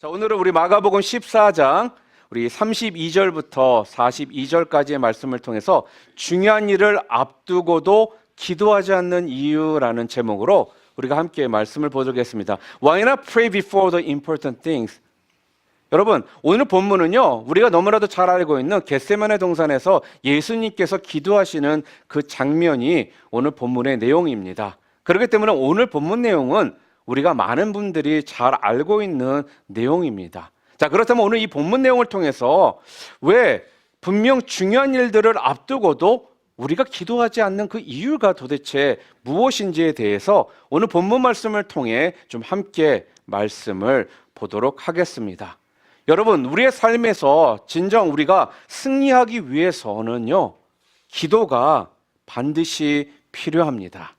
자, 오늘은 우리 마가복음 14장 우리 32절부터 42절까지의 말씀을 통해서 중요한 일을 앞두고도 기도하지 않는 이유라는 제목으로 우리가 함께 말씀을 보도록하겠습니다. Why not pray before the important things? 여러분, 오늘 본문은요, 우리가 너무나도 잘 알고 있는 겟세마네 동산에서 예수님께서 기도하시는 그 장면이 오늘 본문의 내용입니다. 그렇기 때문에 오늘 본문 내용은 우리가 많은 분들이 잘 알고 있는 내용입니다. 자, 그렇다면 오늘 이 본문 내용을 통해서 왜 분명 중요한 일들을 앞두고도 우리가 기도하지 않는 그 이유가 도대체 무엇인지에 대해서 오늘 본문 말씀을 통해 좀 함께 말씀을 보도록 하겠습니다. 여러분, 우리의 삶에서 진정 우리가 승리하기 위해서는요, 기도가 반드시 필요합니다.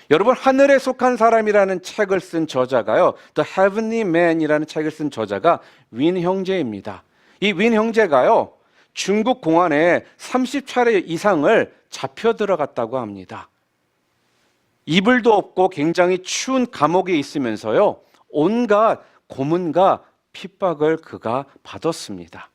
여러분, 하늘에 속한 사람이라는 책을 쓴 저자가요, The Heavenly Man이라는 책을 쓴 저자가 윈 형제입니다. 이 윈 형제가요, 중국 공안에 30차례 이상을 잡혀 들어갔다고 합니다. 이불도 없고 굉장히 추운 감옥에 있으면서요, 온갖 고문과 핍박을 그가 받았습니다.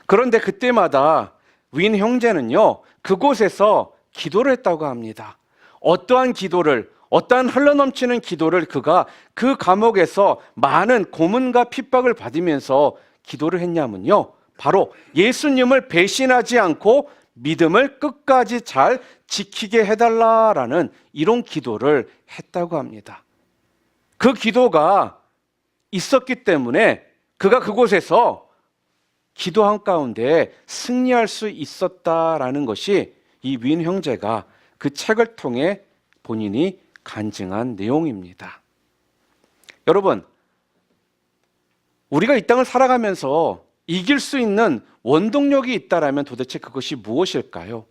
그런데 그때마다 윈 형제는요, 그곳에서 기도를 했다고 합니다. 어떠한 기도를, 어떠한 흘러넘치는 기도를 그가 그 감옥에서 많은 고문과 핍박을 받으면서 기도를 했냐면요, 바로 예수님을 배신하지 않고 믿음을 끝까지 잘 지키게 해달라라는 이런 기도를 했다고 합니다. 그 기도가 있었기 때문에 그가 그곳에서 기도한 가운데 승리할 수 있었다라는 것이 이 윈 형제가 그 책을 통해 본인이 간증한 내용입니다. 여러분, 우리가 이 땅을 살아가면서 이길 수 있는 원동력이 있다라면 도대체 그것이 무엇일까요?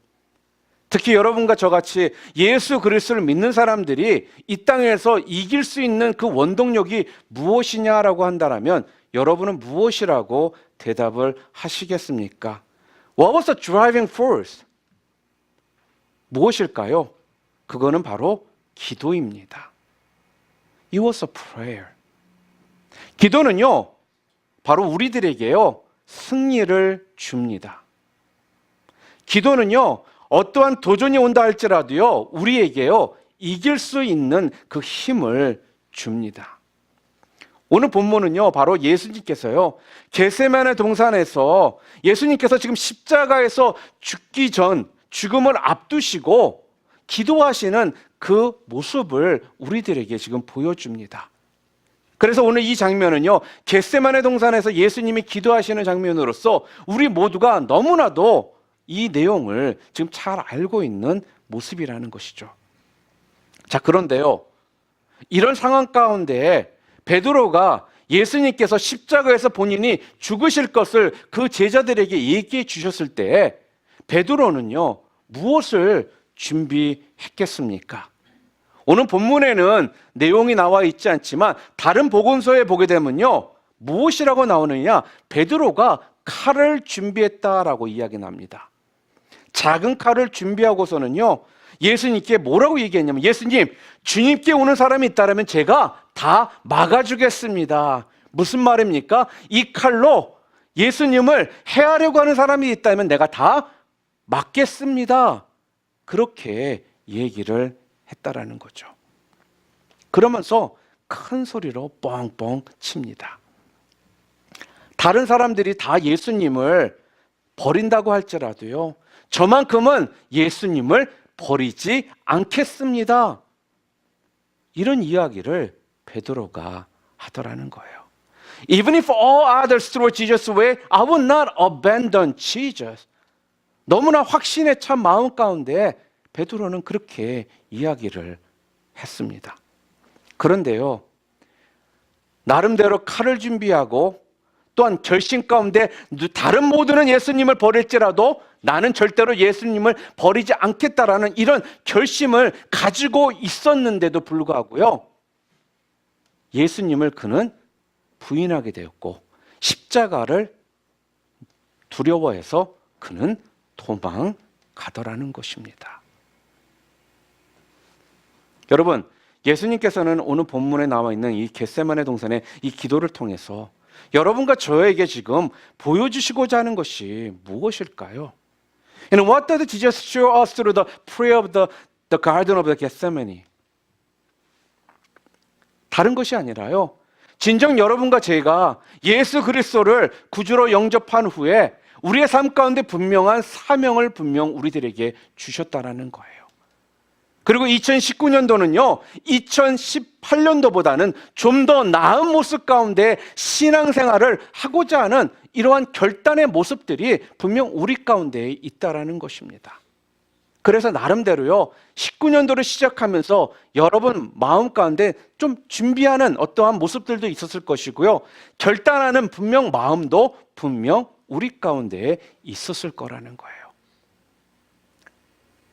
특히 여러분과 저같이 예수 그리스도를 믿는 사람들이 이 땅에서 이길 수 있는 그 원동력이 무엇이냐라고 한다면 여러분은 무엇이라고 대답을 하시겠습니까? What was the driving force? 무엇일까요? 그거는 바로 기도입니다. It was a prayer. 기도는요, 바로 우리들에게요, 승리를 줍니다. 기도는요, 어떠한 도전이 온다 할지라도요, 우리에게요, 이길 수 있는 그 힘을 줍니다. 오늘 본문은요, 바로 예수님께서요, 겟세마네 동산에서 예수님께서 지금 십자가에서 죽기 전, 죽음을 앞두시고 기도하시는 그 모습을 우리들에게 지금 보여줍니다. 그래서 오늘 이 장면은요, 겟세마네 동산에서 예수님이 기도하시는 장면으로서 우리 모두가 너무나도 이 내용을 지금 잘 알고 있는 모습이라는 것이죠. 자, 그런데요, 이런 상황 가운데 베드로가 예수님께서 십자가에서 본인이 죽으실 것을 그 제자들에게 얘기해 주셨을 때 베드로는요, 무엇을 준비했겠습니까? 오늘 본문에는 내용이 나와 있지 않지만 다른 복음서에 보게 되면요, 무엇이라고 나오느냐? 베드로가 칼을 준비했다라고 이야기 납니다. 작은 칼을 준비하고서는요, 예수님께 뭐라고 얘기했냐면, 예수님, 주님께 오는 사람이 있다면 제가 다 막아주겠습니다. 무슨 말입니까? 이 칼로 예수님을 해하려고 하는 사람이 있다면 내가 다 막겠습니다. 그렇게 얘기를 했다라는 거죠. 그러면서 큰 소리로 뻥뻥 칩니다. 다른 사람들이 다 예수님을 버린다고 할지라도요, 저만큼은 예수님을 버리지 않겠습니다. 이런 이야기를 베드로가 하더라는 거예요. Even if all others throw Jesus away, I will not abandon Jesus. 너무나 확신에 찬 마음 가운데 베드로는 그렇게 이야기를 했습니다. 그런데요, 나름대로 칼을 준비하고 또한 결심 가운데 다른 모두는 예수님을 버릴지라도 나는 절대로 예수님을 버리지 않겠다라는 이런 결심을 가지고 있었는데도 불구하고요, 예수님을 그는 부인하게 되었고 십자가를 두려워해서 그는 도망가더라는 것입니다. 여러분, 예수님께서는 오늘 본문에 나와 있는 이 겟세마네 동산의 이 기도를 통해서 여러분과 저에게 지금 보여주시고자 하는 것이 무엇일까요? And what did Jesus show us through the prayer of the garden of the Gethsemane? 다른 것이 아니라요, 진정 여러분과 제가 예수 그리스도를 구주로 영접한 후에 우리의 삶 가운데 분명한 사명을 분명 우리들에게 주셨다라는 거예요. 그리고 2019년도는요, 2018년도보다는 좀 더 나은 모습 가운데 신앙생활을 하고자 하는 이러한 결단의 모습들이 분명 우리 가운데 있다라는 것입니다. 그래서 나름대로요, 19년도를 시작하면서 여러분 마음 가운데 좀 준비하는 어떠한 모습들도 있었을 것이고요, 결단하는 분명 마음도 분명 우리 가운데 있었을 거라는 거예요.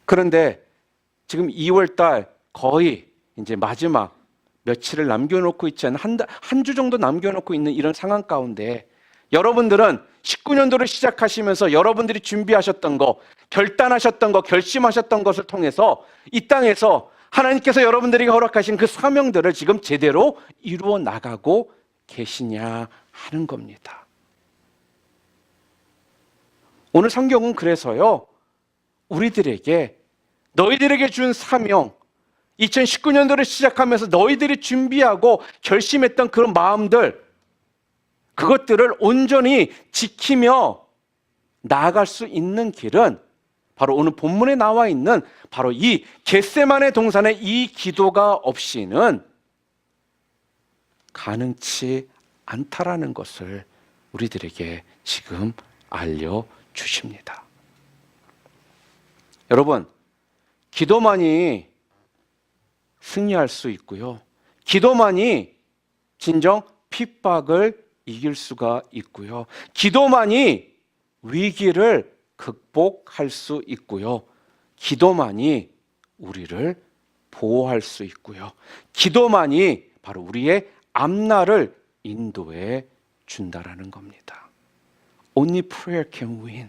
그런데 지금 2월달 거의 이제 마지막 며칠을 남겨놓고 있지 않은 한 주 정도 남겨놓고 있는 이런 상황 가운데 여러분들은 19년도를 시작하시면서 여러분들이 준비하셨던 거, 결단하셨던 거, 결심하셨던 것을 통해서 이 땅에서 하나님께서 여러분들에게 허락하신 그 사명들을 지금 제대로 이루어 나가고 계시냐 하는 겁니다. 오늘 성경은 그래서요, 우리들에게 너희들에게 준 사명, 2019년도를 시작하면서 너희들이 준비하고 결심했던 그런 마음들, 그것들을 온전히 지키며 나아갈 수 있는 길은 바로 오늘 본문에 나와 있는 바로 이 겟세마네 동산의 이 기도가 없이는 가능치 않다라는 것을 우리들에게 지금 알려주십니다. 여러분, 기도만이 승리할 수 있고요, 기도만이 진정 핍박을 이길 수가 있고요, 기도만이 위기를 극복할 수 있고요, 기도만이 우리를 보호할 수 있고요, 기도만이 바로 우리의 앞날을 인도해 준다라는 겁니다. Only prayer can win.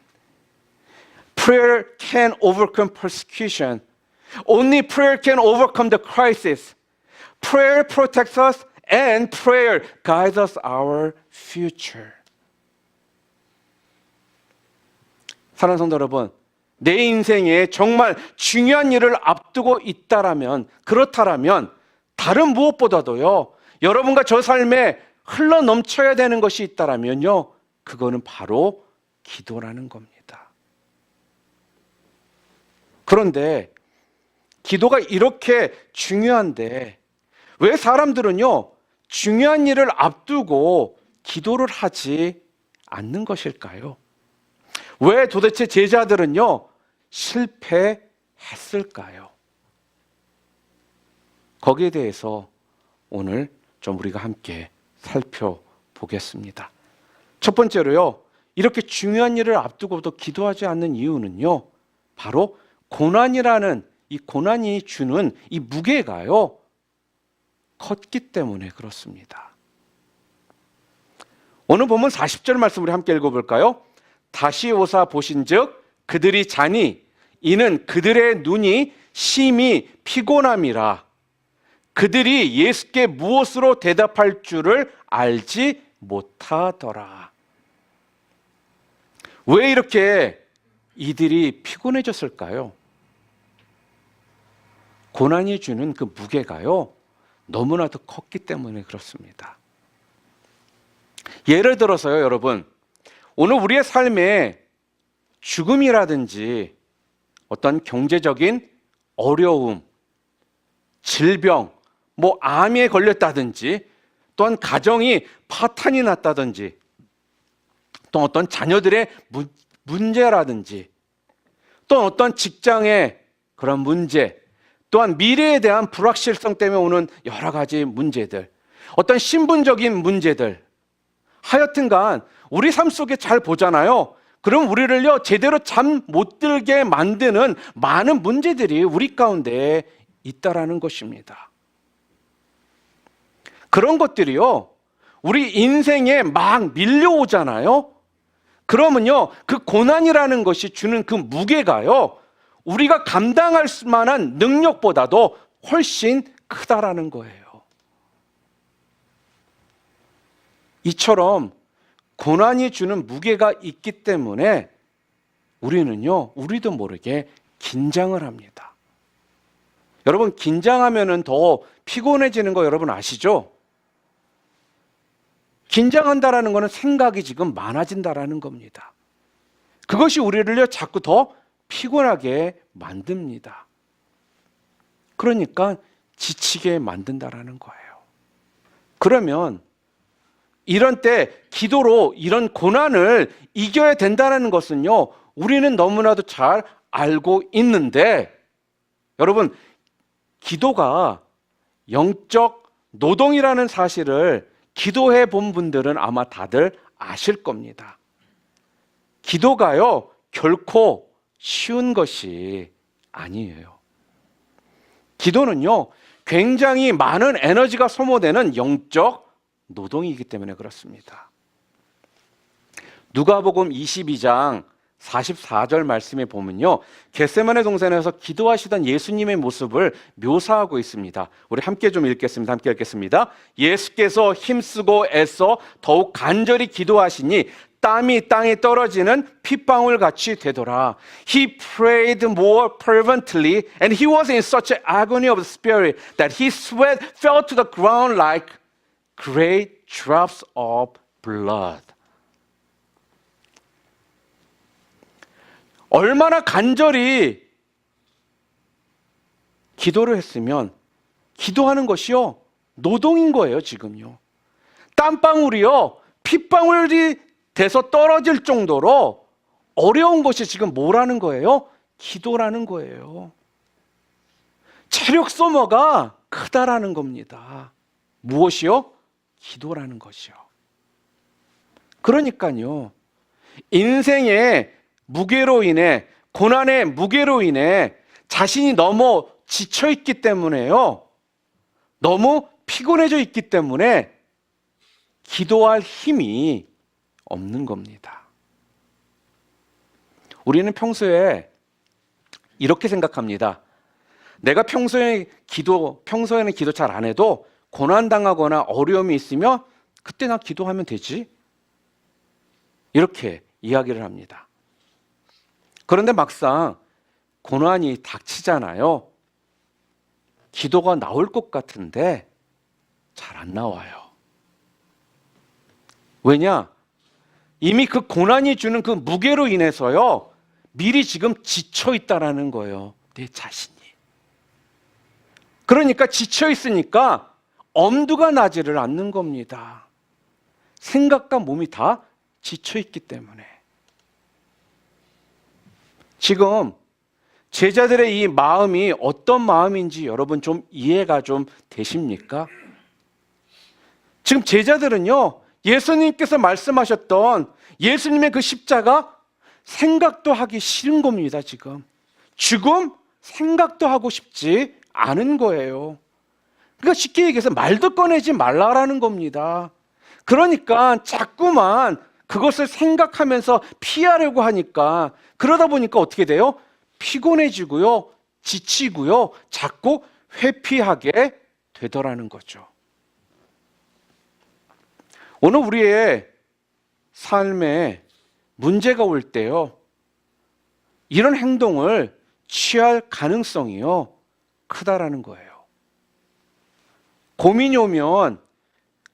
Prayer can overcome persecution. Only prayer can overcome the crisis. Prayer protects us and prayer guides us our future. 사랑하는 성도 여러분, 내 인생에 정말 중요한 일을 앞두고 있다라면, 그렇다라면 다른 무엇보다도요, 여러분과 저 삶에 흘러 넘쳐야 되는 것이 있다라면요, 그거는 바로 기도라는 겁니다. 그런데 기도가 이렇게 중요한데 왜 사람들은요, 중요한 일을 앞두고 기도를 하지 않는 것일까요? 왜 도대체 제자들은요, 실패했을까요? 거기에 대해서 오늘 좀 우리가 함께 살펴보겠습니다. 첫 번째로요, 이렇게 중요한 일을 앞두고도 기도하지 않는 이유는요, 바로 고난이라는 이 고난이 주는 이 무게가요, 컸기 때문에 그렇습니다. 오늘 본문 40절 말씀 우리 함께 읽어볼까요? 다시 오사 보신즉 그들이 자니 이는 그들의 눈이 심히 피곤함이라. 그들이 예수께 무엇으로 대답할 줄을 알지 못하더라. 왜 이렇게 이들이 피곤해졌을까요? 고난이 주는 그 무게가요, 너무나도 컸기 때문에 그렇습니다. 예를 들어서요, 여러분, 오늘 우리의 삶에 죽음이라든지 어떤 경제적인 어려움, 질병, 암에 걸렸다든지, 또한 가정이 파탄이 났다든지, 또 어떤 자녀들의 문제라든지, 또 어떤 직장의 그런 문제, 또한 미래에 대한 불확실성 때문에 오는 여러 가지 문제들, 어떤 신분적인 문제들, 하여튼간 우리 삶 속에 잘 보잖아요. 그럼 우리를요, 제대로 잠 못 들게 만드는 많은 문제들이 우리 가운데 있다라는 것입니다. 그런 것들이요, 우리 인생에 막 밀려오잖아요. 그러면요, 그 고난이라는 것이 주는 그 무게가요, 우리가 감당할 만한 능력보다도 훨씬 크다라는 거예요. 이처럼 고난이 주는 무게가 있기 때문에 우리도 모르게 긴장을 합니다. 여러분, 긴장하면은 더 피곤해지는 거 여러분 아시죠? 긴장한다라는 것은 생각이 지금 많아진다라는 겁니다. 그것이 우리를 자꾸 더 피곤하게 만듭니다. 그러니까 지치게 만든다라는 거예요. 그러면 이런 때 기도로 이런 고난을 이겨야 된다는 것은요, 우리는 너무나도 잘 알고 있는데, 여러분, 기도가 영적 노동이라는 사실을 기도해 본 분들은 아마 다들 아실 겁니다. 기도가요, 결코 쉬운 것이 아니에요. 기도는요, 굉장히 많은 에너지가 소모되는 영적 노동이기 때문에 그렇습니다. 누가복음 22장 44절 말씀에 보면요, 겟세마네 동산에서 기도하시던 예수님의 모습을 묘사하고 있습니다. 우리 함께 좀 읽겠습니다. 함께 읽겠습니다. 예수께서 힘쓰고 애써 더욱 간절히 기도하시니 땀이 땅에 떨어지는 핏방울 같이 되더라. He prayed more fervently and he was in such an agony of spirit that his sweat fell to the ground like great drops of blood. 얼마나 간절히 기도를 했으면 기도하는 것이요, 노동인 거예요, 지금요. 땀방울이요, 핏방울이 돼서 떨어질 정도로 어려운 것이 지금 뭐라는 거예요? 기도라는 거예요. 체력 소모가 크다라는 겁니다. 무엇이요? 기도라는 것이요. 그러니까요, 인생의 무게로 인해, 고난의 무게로 인해 자신이 너무 지쳐 있기 때문에요, 너무 피곤해져 있기 때문에 기도할 힘이 없는 겁니다. 우리는 평소에 이렇게 생각합니다. 내가 평소에는 기도 잘 안 해도 고난당하거나 어려움이 있으면 그때 나 기도하면 되지, 이렇게 이야기를 합니다. 그런데 막상 고난이 닥치잖아요. 기도가 나올 것 같은데 잘 안 나와요. 왜냐? 이미 그 고난이 주는 그 무게로 인해서요, 미리 지금 지쳐 있다라는 거예요, 내 자신이. 그러니까 지쳐 있으니까 엄두가 나지를 않는 겁니다. 생각과 몸이 다 지쳐 있기 때문에. 지금 제자들의 이 마음이 어떤 마음인지 여러분 좀 이해가 좀 되십니까? 지금 제자들은요, 예수님께서 말씀하셨던 예수님의 그 십자가 생각도 하기 싫은 겁니다. 지금 죽음 생각도 하고 싶지 않은 거예요. 그러니까 쉽게 얘기해서 말도 꺼내지 말라라는 겁니다. 그러니까 자꾸만 그것을 생각하면서 피하려고 하니까, 그러다 보니까 어떻게 돼요? 피곤해지고요, 지치고요, 자꾸 회피하게 되더라는 거죠. 오늘 우리의 삶에 문제가 올 때요, 이런 행동을 취할 가능성이요, 크다라는 거예요. 고민이 오면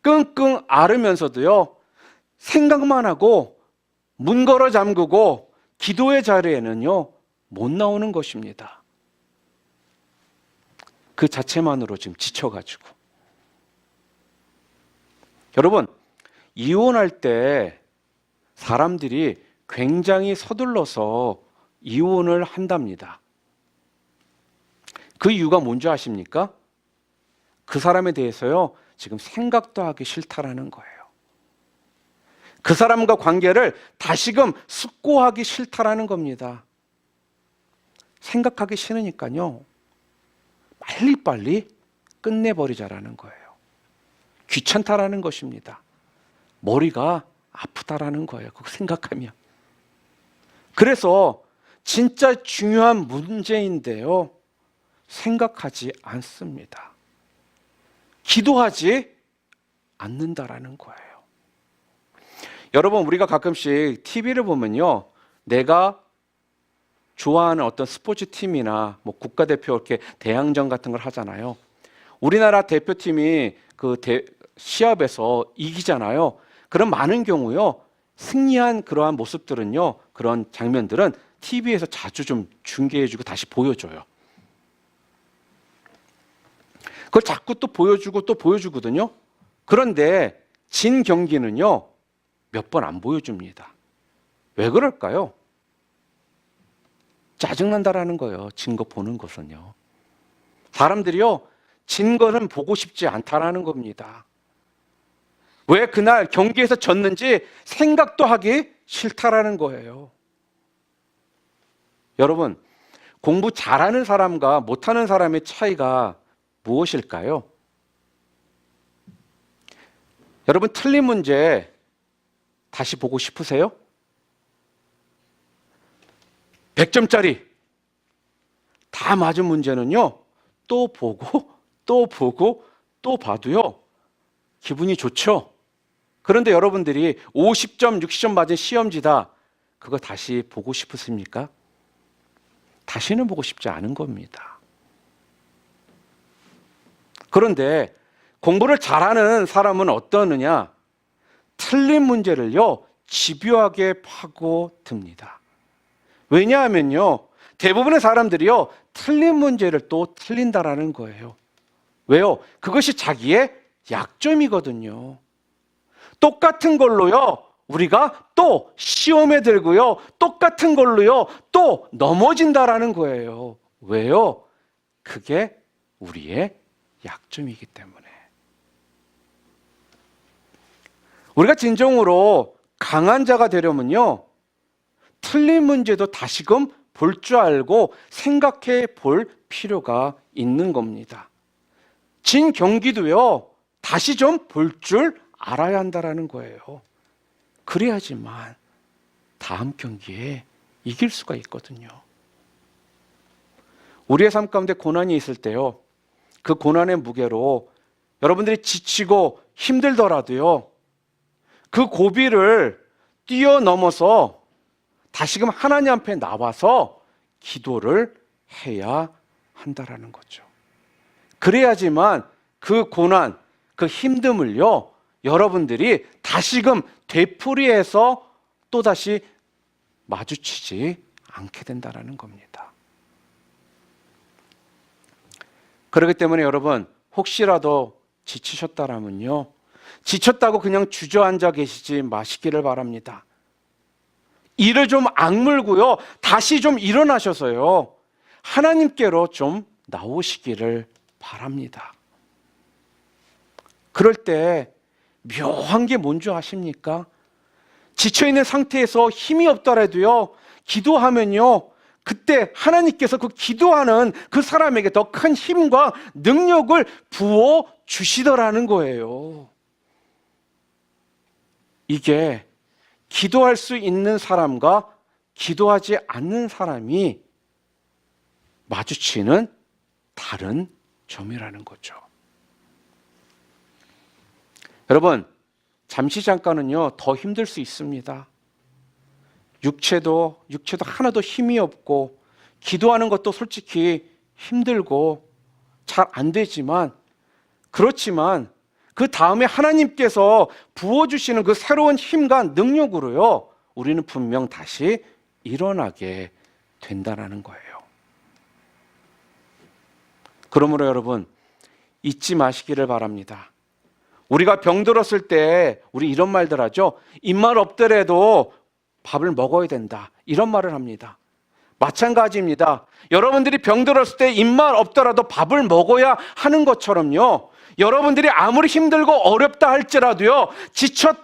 끙끙 앓으면서도요, 생각만 하고 문 걸어 잠그고 기도의 자리에는요, 못 나오는 것입니다. 그 자체만으로 지금 지쳐가지고. 여러분, 이혼할 때 사람들이 굉장히 서둘러서 이혼을 한답니다. 그 이유가 뭔지 아십니까? 그 사람에 대해서요, 지금 생각도 하기 싫다라는 거예요. 그 사람과 관계를 다시금 숙고하기 싫다라는 겁니다. 생각하기 싫으니까요, 빨리빨리 끝내버리자라는 거예요. 귀찮다라는 것입니다. 머리가 아프다라는 거예요, 그거 생각하면. 그래서 진짜 중요한 문제인데요, 생각하지 않습니다. 기도하지 않는다라는 거예요. 여러분, 우리가 가끔씩 TV를 보면요, 내가 좋아하는 어떤 스포츠 팀이나 뭐 국가대표 이렇게 대항전 같은 걸 하잖아요. 우리나라 대표팀이 그 시합에서 이기잖아요. 그런 많은 경우요, 승리한 그러한 모습들은요, 그런 장면들은 TV에서 자주 좀 중계해주고 다시 보여줘요. 그걸 자꾸 또 보여주고 또 보여주거든요. 그런데 진 경기는요, 몇 번 안 보여줍니다. 왜 그럴까요? 짜증난다라는 거예요. 진 거 보는 것은요. 사람들이요, 진 거는 보고 싶지 않다라는 겁니다. 왜 그날 경기에서 졌는지 생각도 하기 싫다라는 거예요. 여러분, 공부 잘하는 사람과 못하는 사람의 차이가 무엇일까요? 여러분, 틀린 문제 다시 보고 싶으세요? 100점짜리 다 맞은 문제는요, 또 보고 또 보고 또 봐도요, 기분이 좋죠. 그런데 여러분들이 50점, 60점 맞은 시험지다, 그거 다시 보고 싶으십니까? 다시는 보고 싶지 않은 겁니다. 그런데 공부를 잘하는 사람은 어떠느냐? 틀린 문제를요, 집요하게 파고듭니다. 왜냐하면요, 대부분의 사람들이요, 틀린 문제를 또 틀린다라는 거예요. 왜요? 그것이 자기의 약점이거든요. 똑같은 걸로요, 우리가 또 시험에 들고요, 똑같은 걸로요, 또 넘어진다라는 거예요. 왜요? 그게 우리의 약점이기 때문에. 우리가 진정으로 강한 자가 되려면요, 틀린 문제도 다시금 볼 줄 알고 생각해 볼 필요가 있는 겁니다. 진 경기도요, 다시 좀 볼 줄 알아야 한다라는 거예요. 그래야지만 다음 경기에 이길 수가 있거든요. 우리의 삶 가운데 고난이 있을 때요, 그 고난의 무게로 여러분들이 지치고 힘들더라도요, 그 고비를 뛰어넘어서 다시금 하나님 앞에 나와서 기도를 해야 한다라는 거죠. 그래야지만 그 고난, 그 힘듦을요, 여러분들이 다시금 되풀이해서 또다시 마주치지 않게 된다라는 겁니다. 그렇기 때문에 여러분, 혹시라도 지치셨다라면요, 지쳤다고 그냥 주저앉아 계시지 마시기를 바랍니다. 이를 좀 악물고요, 다시 좀 일어나셔서요, 하나님께로 좀 나오시기를 바랍니다. 그럴 때 묘한 게 뭔지 아십니까? 지쳐있는 상태에서 힘이 없더라도요, 기도하면요, 그때 하나님께서 그 기도하는 그 사람에게 더 큰 힘과 능력을 부어 주시더라는 거예요. 이게 기도할 수 있는 사람과 기도하지 않는 사람이 마주치는 다른 점이라는 거죠. 여러분, 잠시 잠깐은요, 더 힘들 수 있습니다. 육체도 하나도 힘이 없고, 기도하는 것도 솔직히 힘들고 잘 안 되지만, 그렇지만 그 다음에 하나님께서 부어주시는 그 새로운 힘과 능력으로요, 우리는 분명 다시 일어나게 된다는 거예요. 그러므로 여러분, 잊지 마시기를 바랍니다. 우리가 병들었을 때 우리 이런 말들 하죠. 입맛 없더라도 밥을 먹어야 된다, 이런 말을 합니다. 마찬가지입니다. 여러분들이 병들었을 때 입맛 없더라도 밥을 먹어야 하는 것처럼요, 여러분들이 아무리 힘들고 어렵다 할지라도요, 지쳐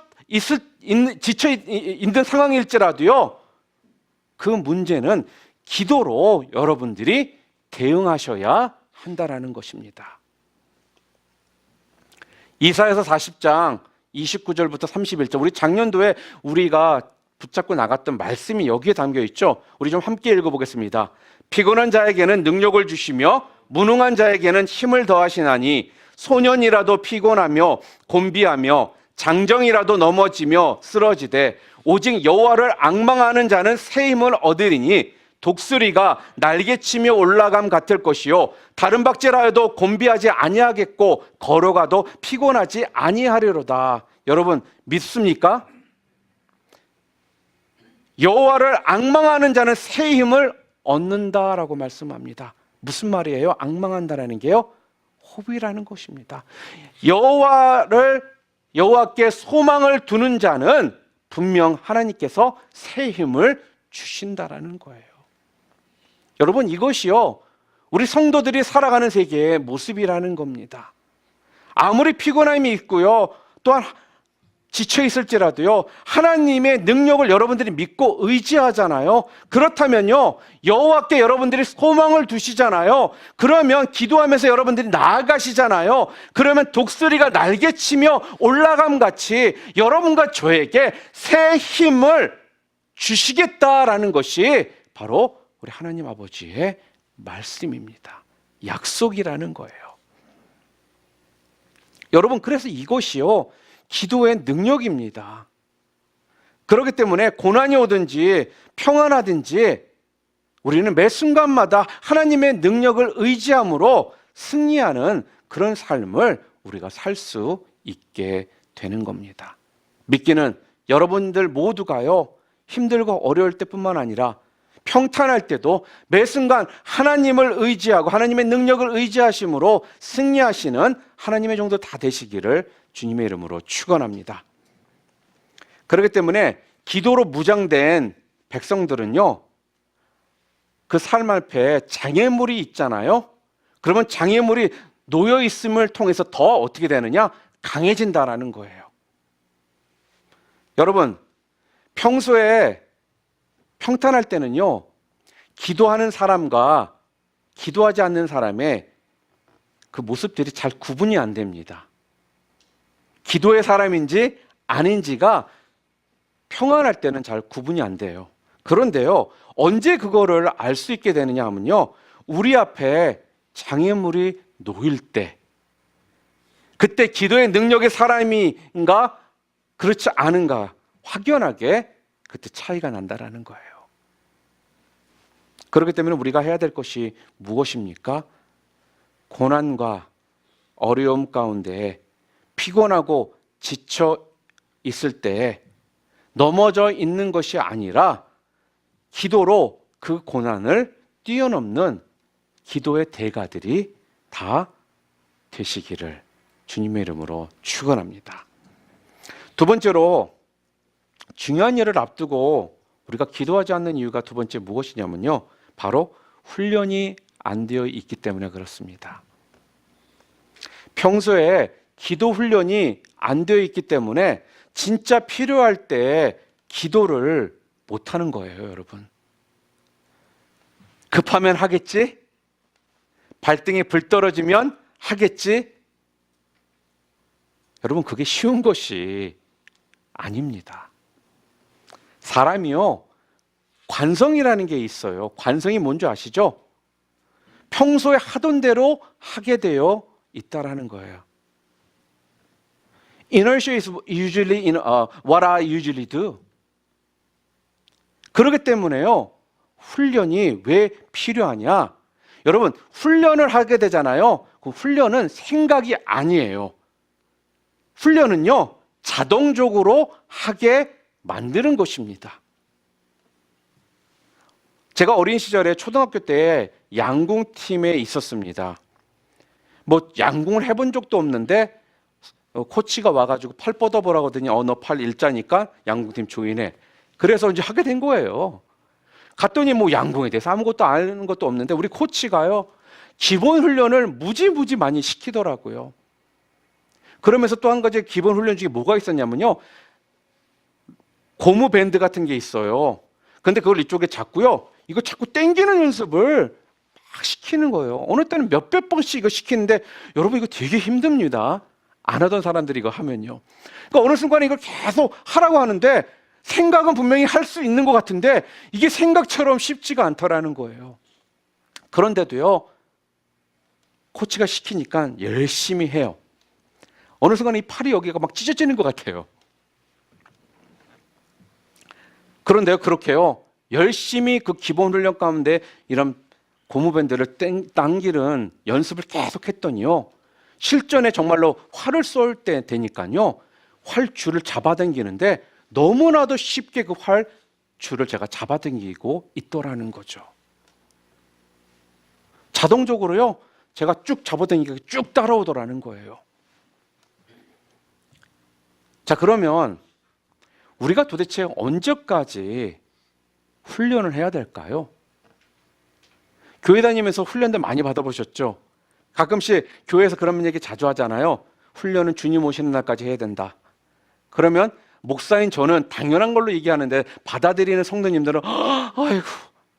있는 상황일지라도요, 그 문제는 기도로 여러분들이 대응하셔야 한다라는 것입니다. 이사야서 40장 29절부터 31절, 우리 작년도에 우리가 붙잡고 나갔던 말씀이 여기에 담겨 있죠. 우리 좀 함께 읽어보겠습니다. 피곤한 자에게는 능력을 주시며 무능한 자에게는 힘을 더하시나니 소년이라도 피곤하며 곤비하며 장정이라도 넘어지며 쓰러지되 오직 여호와를 앙망하는 자는 새 힘을 얻으리니 독수리가 날개치며 올라감 같을 것이요 다른 박제라여도 곤비하지 아니하겠고 걸어가도 피곤하지 아니하리로다. 여러분 믿습니까? 여호와를 앙망하는 자는 새 힘을 얻는다라고 말씀합니다. 무슨 말이에요? 앙망한다라는 게요, 호비라는 것입니다. 여호와께 소망을 두는 자는 분명 하나님께서 새 힘을 주신다라는 거예요. 여러분 이것이요 우리 성도들이 살아가는 세계의 모습이라는 겁니다. 아무리 피곤함이 있고요 또한 지쳐 있을지라도요 하나님의 능력을 여러분들이 믿고 의지하잖아요. 그렇다면요 여호와께 여러분들이 소망을 두시잖아요. 그러면 기도하면서 여러분들이 나아가시잖아요. 그러면 독수리가 날개치며 올라감 같이 여러분과 저에게 새 힘을 주시겠다라는 것이 바로 우리 하나님 아버지의 말씀입니다. 약속이라는 거예요. 여러분 그래서 이것이요 기도의 능력입니다. 그렇기 때문에 고난이 오든지 평안하든지 우리는 매 순간마다 하나님의 능력을 의지함으로 승리하는 그런 삶을 우리가 살 수 있게 되는 겁니다. 믿기는 여러분들 모두가요 힘들고 어려울 때뿐만 아니라 평탄할 때도 매 순간 하나님을 의지하고 하나님의 능력을 의지하심으로 승리하시는 하나님의 종도 다 되시기를 주님의 이름으로 축원합니다. 그렇기 때문에 기도로 무장된 백성들은요 그 삶 앞에 장애물이 있잖아요. 그러면 장애물이 놓여 있음을 통해서 더 어떻게 되느냐? 강해진다라는 거예요. 여러분 평소에 평탄할 때는요 기도하는 사람과 기도하지 않는 사람의 그 모습들이 잘 구분이 안 됩니다. 기도의 사람인지 아닌지가 평안할 때는 잘 구분이 안 돼요. 그런데요 언제 그거를 알 수 있게 되느냐 하면요 우리 앞에 장애물이 놓일 때 그때 기도의 능력의 사람인가 그렇지 않은가 확연하게 그때 차이가 난다라는 거예요. 그렇기 때문에 우리가 해야 될 것이 무엇입니까? 고난과 어려움 가운데 피곤하고 지쳐 있을 때 넘어져 있는 것이 아니라 기도로 그 고난을 뛰어넘는 기도의 대가들이 다 되시기를 주님의 이름으로 축원합니다. 두 번째로 중요한 일을 앞두고 우리가 기도하지 않는 이유가 두 번째 무엇이냐면요 바로 훈련이 안 되어 있기 때문에 그렇습니다. 평소에 기도 훈련이 안 되어 있기 때문에 진짜 필요할 때 기도를 못하는 거예요. 여러분 급하면 하겠지? 발등에 불 떨어지면 하겠지? 여러분 그게 쉬운 것이 아닙니다. 사람이요 관성이라는 게 있어요. 관성이 뭔지 아시죠? 평소에 하던 대로 하게 되어 있다라는 거예요. Inertia is usually in what I usually do. 그렇기 때문에요 훈련이 왜 필요하냐? 여러분 훈련을 하게 되잖아요. 그 훈련은 생각이 아니에요. 훈련은요 자동적으로 하게 만드는 것입니다. 제가 어린 시절에 초등학교 때 양궁팀에 있었습니다. 뭐 양궁을 해본 적도 없는데 코치가 와가지고 팔 뻗어보라고 하더니 너 팔 일자니까 양궁팀 조인해. 그래서 이제 하게 된 거예요. 갔더니 뭐 양궁에 대해서 아무것도 아는 것도 없는데 우리 코치가요 기본 훈련을 무지 많이 시키더라고요. 그러면서 또 한 가지 기본 훈련 중에 뭐가 있었냐면요 고무 밴드 같은 게 있어요. 근데 그걸 이쪽에 잡고요 이거 자꾸 당기는 연습을 막 시키는 거예요. 어느 때는 몇백 번씩 이거 시키는데 여러분 이거 되게 힘듭니다. 안 하던 사람들이 이거 하면요. 그러니까 어느 순간에 이걸 계속 하라고 하는데 생각은 분명히 할 수 있는 것 같은데 이게 생각처럼 쉽지가 않더라는 거예요. 그런데도요 코치가 시키니까 열심히 해요. 어느 순간 이 팔이 여기가 막 찢어지는 것 같아요. 그런데요, 그렇게요, 열심히 그 기본 훈련 가운데 이런 고무밴드를 당기는 연습을 계속 했더니요, 실전에 정말로 활을 쏠 때 되니까요, 활줄을 잡아당기는데 너무나도 쉽게 그 활줄을 제가 잡아당기고 있더라는 거죠. 자동적으로요, 제가 쭉 잡아당기고 쭉 따라오더라는 거예요. 자, 그러면 우리가 도대체 언제까지 훈련을 해야 될까요? 교회 다니면서 훈련들 많이 받아보셨죠? 가끔씩 교회에서 그런 얘기 자주 하잖아요. 훈련은 주님 오시는 날까지 해야 된다. 그러면 목사인 저는 당연한 걸로 얘기하는데 받아들이는 성도님들은 아이고,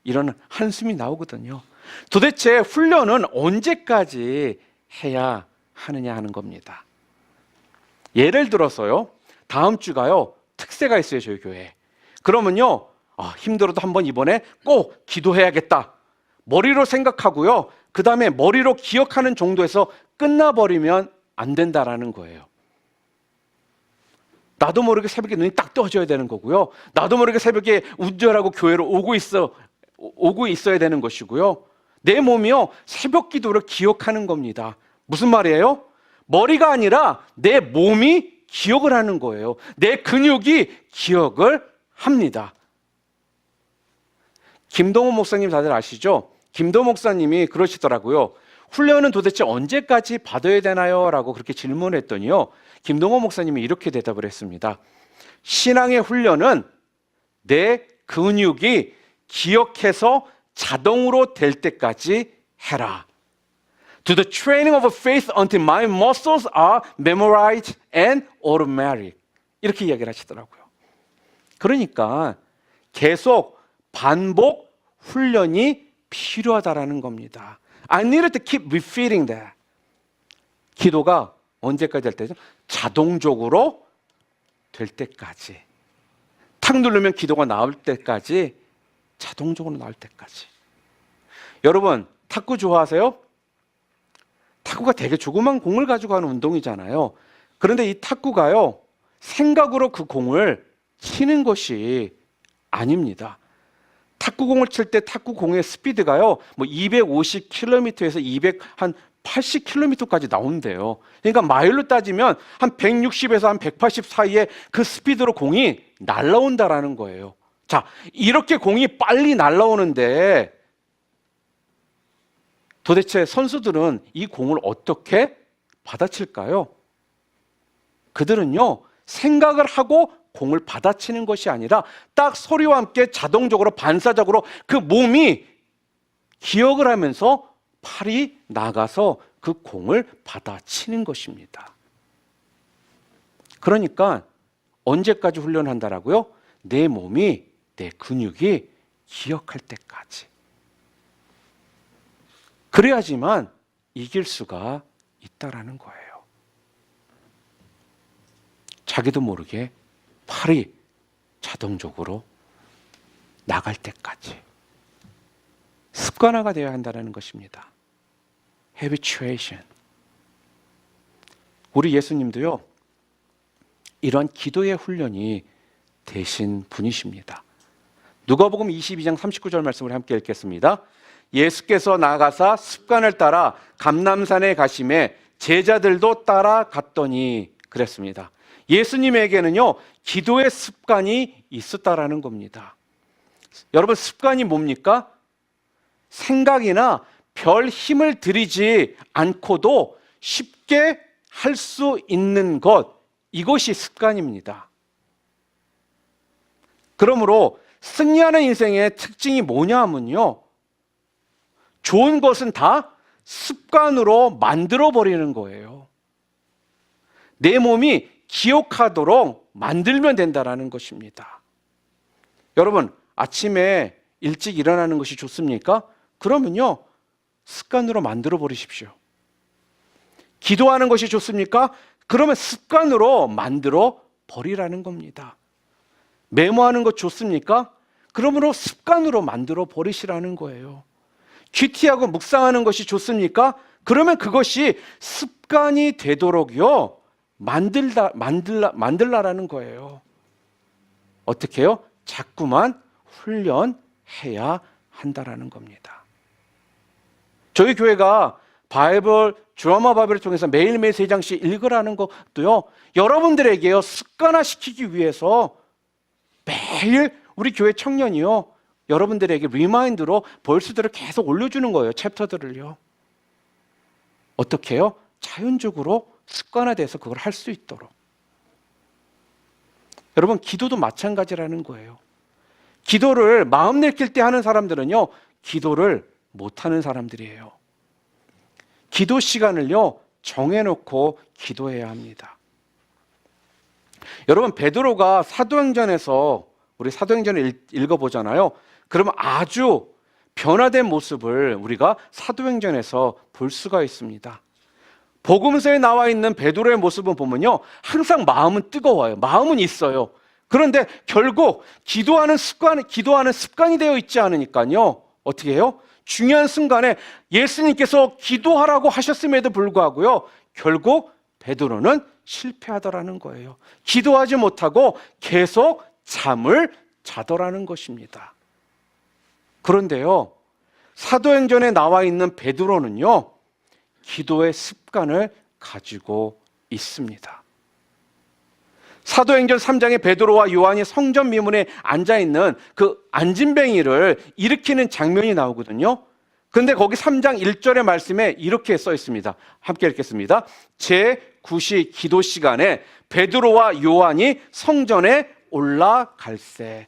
이런 한숨이 나오거든요. 도대체 훈련은 언제까지 해야 하느냐 하는 겁니다. 예를 들어서요, 다음 주가요, 특세가 있어요, 저희 교회에. 그러면요, 힘들어도 한번 이번에 꼭 기도해야겠다. 머리로 생각하고요, 그 다음에 머리로 기억하는 정도에서 끝나버리면 안 된다라는 거예요. 나도 모르게 새벽에 눈이 딱 떠져야 되는 거고요. 나도 모르게 새벽에 운전하고 교회로 오고 있어야 되는 것이고요. 내 몸이요, 새벽 기도를 기억하는 겁니다. 무슨 말이에요? 머리가 아니라 내 몸이 기억을 하는 거예요. 내 근육이 기억을 합니다. 김동호 목사님 다들 아시죠? 김동호 목사님이 그러시더라고요. 훈련은 도대체 언제까지 받아야 되나요? 라고 그렇게 질문했더니요, 김동호 목사님이 이렇게 대답을 했습니다. 신앙의 훈련은 내 근육이 기억해서 자동으로 될 때까지 해라. To the training of faith until my muscles are memorized and automatic. 이렇게 이야기를 하시더라고요. 그러니까 계속 반복 훈련이 필요하다라는 겁니다. I needed to keep repeating that. 기도가 언제까지 할 때죠? 자동적으로 될 때까지. 탁 누르면 기도가 나올 때까지, 자동적으로 나올 때까지. 여러분, 탁구 좋아하세요? 탁구가 되게 조그만 공을 가지고 하는 운동이잖아요. 그런데 이 탁구가요, 생각으로 그 공을 치는 것이 아닙니다. 탁구공을 칠 때 탁구공의 스피드가요, 뭐 250km에서 280km까지 나온대요. 그러니까 마일로 따지면 한 160에서 한 180 사이에 그 스피드로 공이 날아온다라는 거예요. 자, 이렇게 공이 빨리 날아오는데 도대체 선수들은 이 공을 어떻게 받아칠까요? 그들은요, 생각을 하고 공을 받아치는 것이 아니라 딱 소리와 함께 자동적으로 반사적으로 그 몸이 기억을 하면서 팔이 나가서 그 공을 받아치는 것입니다. 그러니까 언제까지 훈련한다라고요? 내 몸이, 내 근육이 기억할 때까지. 그래야지만 이길 수가 있다라는 거예요. 자기도 모르게 팔이 자동적으로 나갈 때까지 습관화가 되어야 한다는 것입니다. Habituation. 우리 예수님도요, 이런 기도의 훈련이 되신 분이십니다. 누가복음 22장 39절 말씀을 함께 읽겠습니다. 예수께서 나가사 습관을 따라 감람산에 가심에 제자들도 따라갔더니 그랬습니다. 예수님에게는요, 기도의 습관이 있었다라는 겁니다. 여러분, 습관이 뭡니까? 생각이나 별 힘을 들이지 않고도 쉽게 할 수 있는 것, 이것이 습관입니다. 그러므로 승리하는 인생의 특징이 뭐냐 하면요, 좋은 것은 다 습관으로 만들어버리는 거예요. 내 몸이 기억하도록 만들면 된다는 것입니다. 여러분, 아침에 일찍 일어나는 것이 좋습니까? 그러면요, 습관으로 만들어 버리십시오. 기도하는 것이 좋습니까? 그러면 습관으로 만들어 버리라는 겁니다. 메모하는 것 좋습니까? 그러므로 습관으로 만들어 버리시라는 거예요. 큐티하고 묵상하는 것이 좋습니까? 그러면 그것이 습관이 되도록요 만들라라는 거예요. 어떻게 해요? 자꾸만 훈련해야 한다라는 겁니다. 저희 교회가 드라마 바이블을 통해서 매일매일 3장씩 읽으라는 것도요, 여러분들에게요 습관화시키기 위해서 매일 우리 교회 청년이요 여러분들에게 리마인드로 벌스들을 계속 올려주는 거예요. 챕터들을요. 어떻게 해요? 자연적으로 습관화돼서 그걸 할 수 있도록. 여러분, 기도도 마찬가지라는 거예요. 기도를 마음 내킬 때 하는 사람들은요 기도를 못하는 사람들이에요. 기도 시간을요 정해놓고 기도해야 합니다. 여러분, 베드로가 사도행전에서, 우리 사도행전을 읽어보잖아요. 그러면 아주 변화된 모습을 우리가 사도행전에서 볼 수가 있습니다. 복음서에 나와 있는 베드로의 모습을 보면요 항상 마음은 뜨거워요. 마음은 있어요. 그런데 결국 기도하는 습관이 되어 있지 않으니까요 어떻게 해요? 중요한 순간에 예수님께서 기도하라고 하셨음에도 불구하고요 결국 베드로는 실패하더라는 거예요. 기도하지 못하고 계속 잠을 자더라는 것입니다. 그런데요 사도행전에 나와 있는 베드로는요 기도의 습관을 가지고 있습니다. 사도행전 3장에 베드로와 요한이 성전 미문에 앉아있는 그 안진뱅이를 일으키는 장면이 나오거든요. 근데 거기 3장 1절의 말씀에 이렇게 써 있습니다. 함께 읽겠습니다. 제9시 기도 시간에 베드로와 요한이 성전에 올라갈새.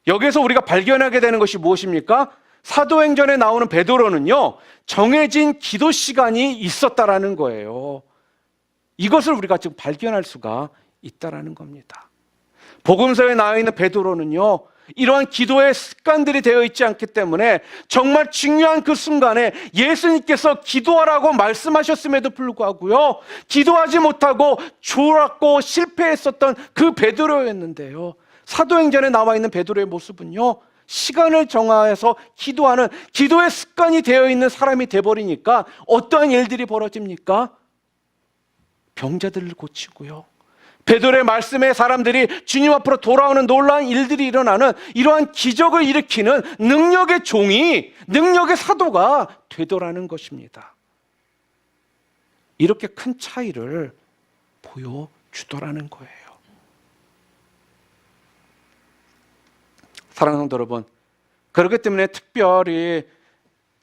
여기서 우리가 발견하게 되는 것이 무엇입니까? 사도행전에 나오는 베드로는요 정해진 기도 시간이 있었다라는 거예요. 이것을 우리가 지금 발견할 수가 있다라는 겁니다. 복음서에 나와 있는 베드로는요 이러한 기도의 습관들이 되어 있지 않기 때문에 정말 중요한 그 순간에 예수님께서 기도하라고 말씀하셨음에도 불구하고요 기도하지 못하고 졸았고 실패했었던 그 베드로였는데요, 사도행전에 나와 있는 베드로의 모습은요 시간을 정해서 기도하는 기도의 습관이 되어 있는 사람이 되어버리니까 어떠한 일들이 벌어집니까? 병자들을 고치고요, 베드로의 말씀에 사람들이 주님 앞으로 돌아오는 놀라운 일들이 일어나는 이러한 기적을 일으키는 능력의 종이, 능력의 사도가 되더라는 것입니다. 이렇게 큰 차이를 보여주더라는 거예요. 사랑하는 성도 여러분, 그렇기 때문에 특별히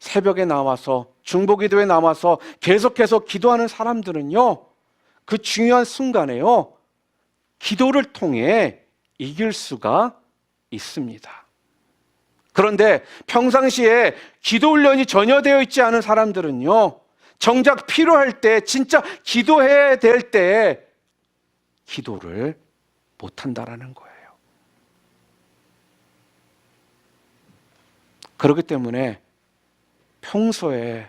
새벽에 나와서 중보기도에 나와서 계속해서 기도하는 사람들은요 그 중요한 순간에요 기도를 통해 이길 수가 있습니다. 그런데 평상시에 기도 훈련이 전혀 되어 있지 않은 사람들은요 정작 필요할 때, 진짜 기도해야 될 때 기도를 못한다라는 거예요. 그렇기 때문에 평소에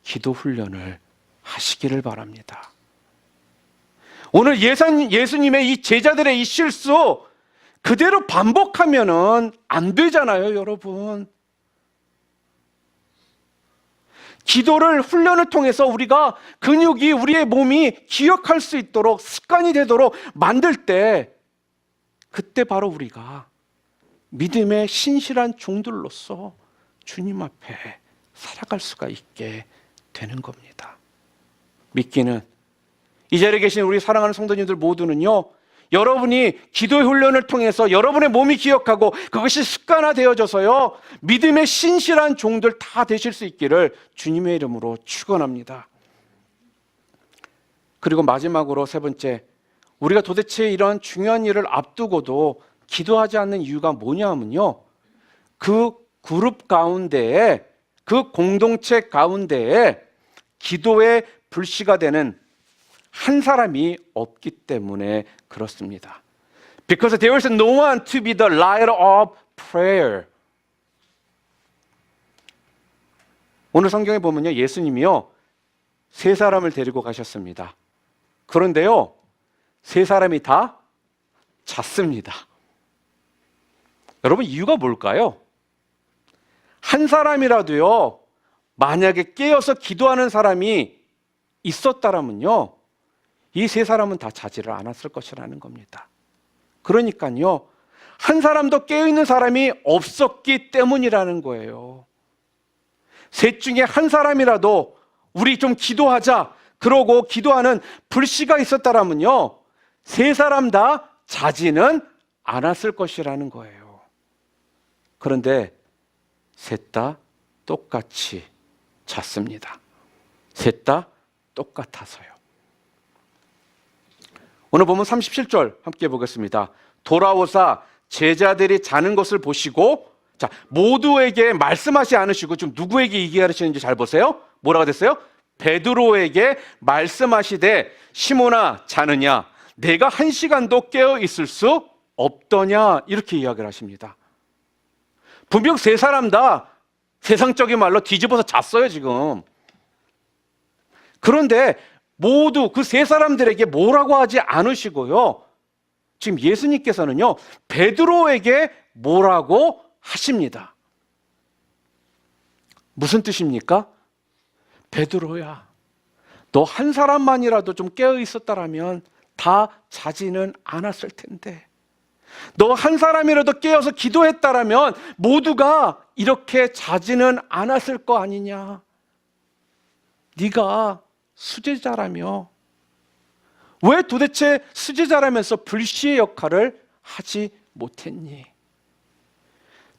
기도 훈련을 하시기를 바랍니다. 오늘 예수님의 이 제자들의 이 실수 그대로 반복하면은 안 되잖아요, 여러분. 기도를 훈련을 통해서 우리가 근육이, 우리의 몸이 기억할 수 있도록, 습관이 되도록 만들 때 그때 바로 우리가 믿음의 신실한 종들로서 주님 앞에 살아갈 수가 있게 되는 겁니다. 믿기는 이 자리에 계신 우리 사랑하는 성도님들 모두는요 여러분이 기도의 훈련을 통해서 여러분의 몸이 기억하고 그것이 습관화되어져서요 믿음의 신실한 종들 다 되실 수 있기를 주님의 이름으로 축원합니다. 그리고 마지막으로 세 번째, 우리가 도대체 이런 중요한 일을 앞두고도 기도하지 않는 이유가 뭐냐면요 그 그룹 가운데에, 그 공동체 가운데에 기도의 불씨가 되는 한 사람이 없기 때문에 그렇습니다. Because there is no one to be the light of prayer. 오늘 성경에 보면요 예수님이요 세 사람을 데리고 가셨습니다. 그런데요 세 사람이 다 잤습니다. 여러분, 이유가 뭘까요? 한 사람이라도요 만약에 깨어서 기도하는 사람이 있었다라면요, 이 세 사람은 다 자지를 않았을 것이라는 겁니다. 그러니까요, 한 사람도 깨어있는 사람이 없었기 때문이라는 거예요. 셋 중에 한 사람이라도 우리 좀 기도하자 그러고 기도하는 불씨가 있었다라면요, 세 사람 다 자지는 않았을 것이라는 거예요. 그런데 셋 다 똑같이 잤습니다. 셋 다 똑같아서요. 오늘 보면 37절 함께 보겠습니다. 돌아오사 제자들이 자는 것을 보시고, 자, 모두에게 말씀하지 않으시고, 좀 누구에게 얘기하시는지 잘 보세요. 뭐라고 됐어요? 베드로에게 말씀하시되, 시몬아 자느냐? 내가 1시간도 깨어 있을 수 없더냐? 이렇게 이야기를 하십니다. 분명 세 사람 다 세상적인 말로 뒤집어서 잤어요, 지금. 그런데 모두 그 세 사람들에게 뭐라고 하지 않으시고요, 지금 예수님께서는요, 베드로에게 뭐라고 하십니다. 무슨 뜻입니까? 베드로야, 너 한 사람만이라도 좀 깨어 있었다라면 다 자지는 않았을 텐데, 너 한 사람이라도 깨어서 기도했다라면 모두가 이렇게 자지는 않았을 거 아니냐. 네가 수제자라며 왜 도대체 수제자라면서 불씨의 역할을 하지 못했니?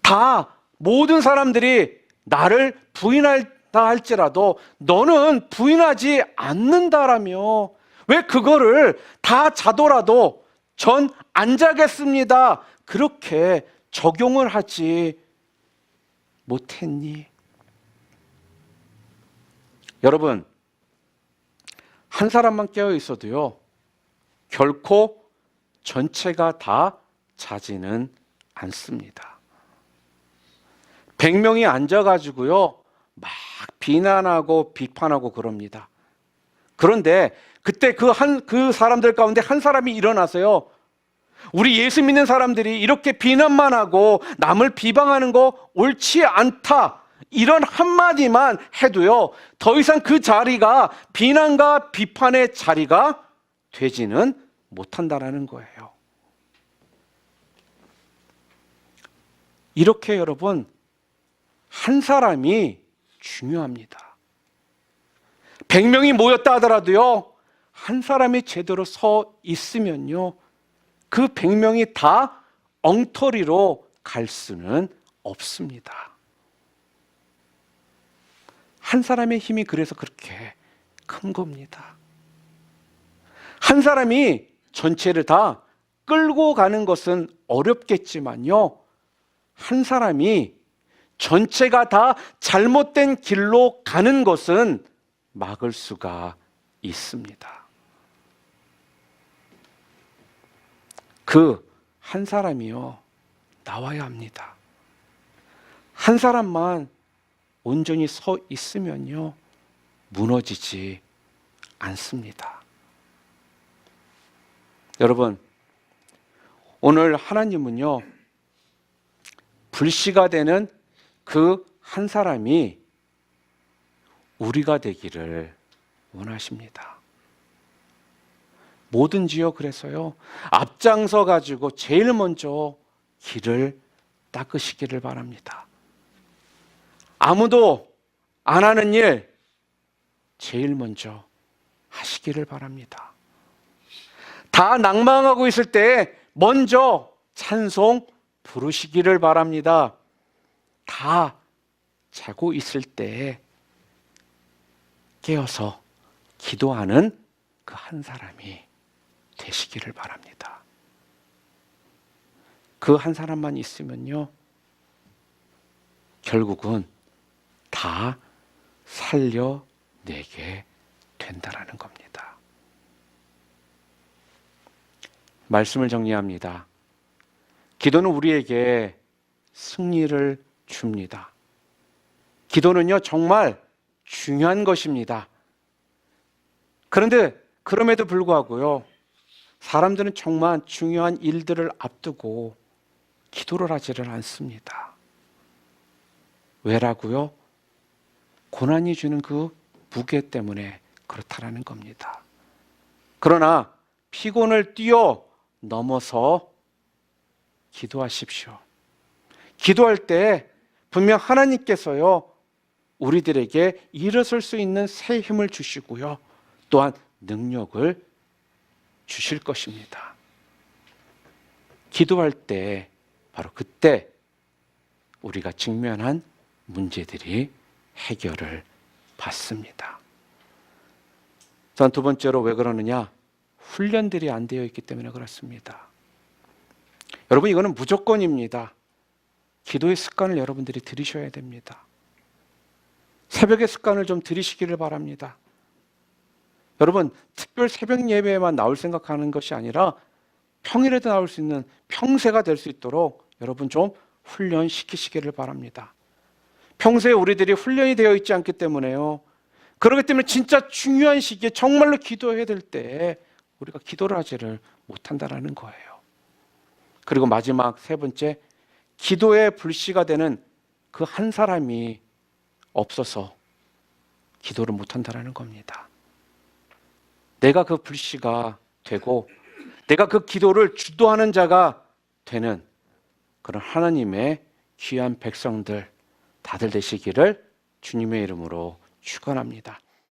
다 모든 사람들이 나를 부인한다 할지라도 너는 부인하지 않는다라며 왜 그거를 다 자더라도 전 안 자겠습니다, 그렇게 적용을 하지 못했니? 여러분, 한 사람만 깨어 있어도요, 결코 전체가 다 자지는 않습니다. 100명이 앉아가지고요, 막 비난하고 비판하고 그럽니다. 그런데 그때 그 사람들 가운데 한 사람이 일어나서요, 우리 예수 믿는 사람들이 이렇게 비난만 하고 남을 비방하는 거 옳지 않다, 이런 한마디만 해도요, 더 이상 그 자리가 비난과 비판의 자리가 되지는 못한다라는 거예요. 이렇게 여러분, 한 사람이 중요합니다. 100명이 모였다 하더라도요, 한 사람이 제대로 서 있으면요, 그 100명이 다 엉터리로 갈 수는 없습니다. 한 사람의 힘이 그래서 그렇게 큰 겁니다. 한 사람이 전체를 다 끌고 가는 것은 어렵겠지만요, 한 사람이 전체가 다 잘못된 길로 가는 것은 막을 수가 있습니다. 그 한 사람이요, 나와야 합니다. 한 사람만 온전히 서 있으면요, 무너지지 않습니다. 여러분, 오늘 하나님은요, 불씨가 되는 그 한 사람이 우리가 되기를 원하십니다. 뭐든지요, 그래서요, 앞장서 가지고 제일 먼저 길을 닦으시기를 바랍니다. 아무도 안 하는 일 제일 먼저 하시기를 바랍니다. 다 낭망하고 있을 때 먼저 찬송 부르시기를 바랍니다. 다 자고 있을 때 깨어서 기도하는 그 한 사람이 되시기를 바랍니다. 그 한 사람만 있으면요, 결국은 다 살려내게 된다라는 겁니다. 말씀을 정리합니다. 기도는 우리에게 승리를 줍니다. 기도는요, 정말 중요한 것입니다. 그런데 그럼에도 불구하고요, 사람들은 정말 중요한 일들을 앞두고 기도를 하지를 않습니다. 왜라고요? 고난이 주는 그 무게 때문에 그렇다라는 겁니다. 그러나 피곤을 뛰어넘어서 기도하십시오. 기도할 때 분명 하나님께서요, 우리들에게 일어설 수 있는 새 힘을 주시고요, 또한 능력을 주실 것입니다. 기도할 때 바로 그때 우리가 직면한 문제들이 해결을 받습니다. 전 두 번째로 왜 그러느냐? 훈련들이 안 되어 있기 때문에 그렇습니다. 여러분, 이거는 무조건입니다. 기도의 습관을 여러분들이 들이셔야 됩니다. 새벽의 습관을 좀 들이시기를 바랍니다. 여러분, 특별 새벽 예배에만 나올 생각하는 것이 아니라 평일에도 나올 수 있는 평세가 될 수 있도록 여러분 좀 훈련시키시기를 바랍니다. 평소에 우리들이 훈련이 되어 있지 않기 때문에요. 그렇기 때문에 진짜 중요한 시기에 정말로 기도해야 될 때 우리가 기도를 하지를 못한다는 거예요. 그리고 마지막 세 번째, 기도의 불씨가 되는 그 한 사람이 없어서 기도를 못한다는 겁니다. 내가 그 불씨가 되고 내가 그 기도를 주도하는 자가 되는 그런 하나님의 귀한 백성들 다들 되시기를 주님의 이름으로 축원합니다.